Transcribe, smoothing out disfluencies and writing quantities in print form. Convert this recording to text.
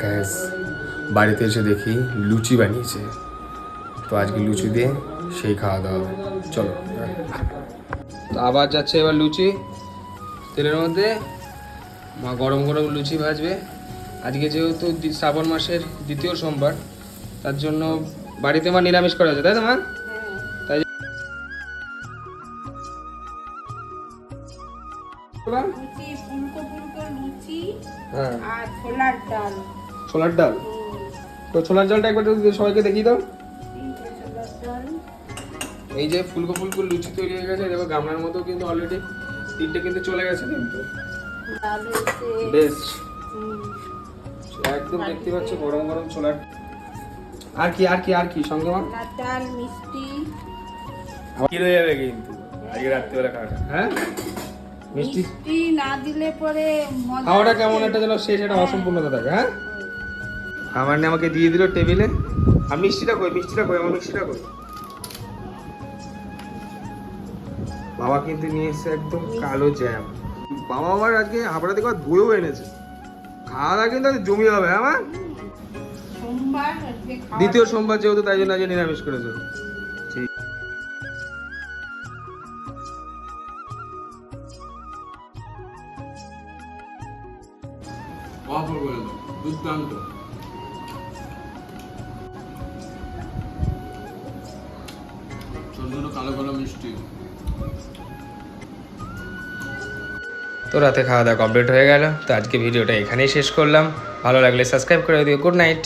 Gas বাড়িতে এসে দেখি লুচি বানিয়েছে, তো আজকে লুচি দিয়ে সেই খাওয়া দাওয়া হবে। চলো আবার যাচ্ছে এবার লুচি তেলের মধ্যে, মা গরম গরম লুচি ভাজবে। আজকে যেহেতু শ্রাবণ মাসের দ্বিতীয় সোমবার, তার জন্য বাড়িতে মা নিরামিষ করা হয়েছে, তাই তো মা? তাই লুচি, ফুলকো ফুলকো লুচি হ্যাঁ, আর ছোলার ডাল। ছোলার ডাল। তো ছোলার ডালটা একবার সবাইকে দেখিয়ে দাও। ছোলার ডাল। এই যে ফুলকো ফুলকো লুচি তৈরি হয়ে গেছে, দেখো গামলার মতো কিন্তু অলরেডি তিনটে কিন্তু চলে গেছে কিন্তু ডাল হয়েছে। বেশ হুম। একদম দেখতে পাচ্ছ গরম গরম ছোলার। আর কি আর কি আর কি সঙ্গে মা? ছোলার ডাল, মিষ্টি। কি রয়ে যাবে কিন্তু আজকে রাত্রিবেলা খাওয়াটা, হ্যাঁ মিষ্টি মিষ্টি না দিলে পরে মজা খাওয়াটা আসে। কেমন একটা যেন শেষ একটা অসম্পূর্ণতা থাকে। হ্যাঁ আমার নিয়ে আমাকে দিয়ে দিল টেবিলে। আর মিষ্টিটা কই, মিষ্টিটা কই, আমার মিষ্টিটা কই? বাবা কিন্তু নিয়ে এসছে একদম কালো জ্যাম। বাবা আবার আজকে হাবড়া থেকে দইও এনেছে। খাওয়া দাওয়া কিন্তু আজকে জমি হবে। আমার সোমবার আজকে খাওয়া দ্বিতীয় সোমবার যেহেতু, তাই জন্য আজকে নিরামিষ করেছে। ঠিক অপূর্ব, দুর্দান্ত। কালো কালো মিষ্টি। তো রাতে খাওয়া দাওয়া কমপ্লিট হয়ে গেল, তো আজকে ভিডিওটা এখানেই শেষ করলাম। ভালো লাগলে সাবস্ক্রাইব করে দিও। Good night.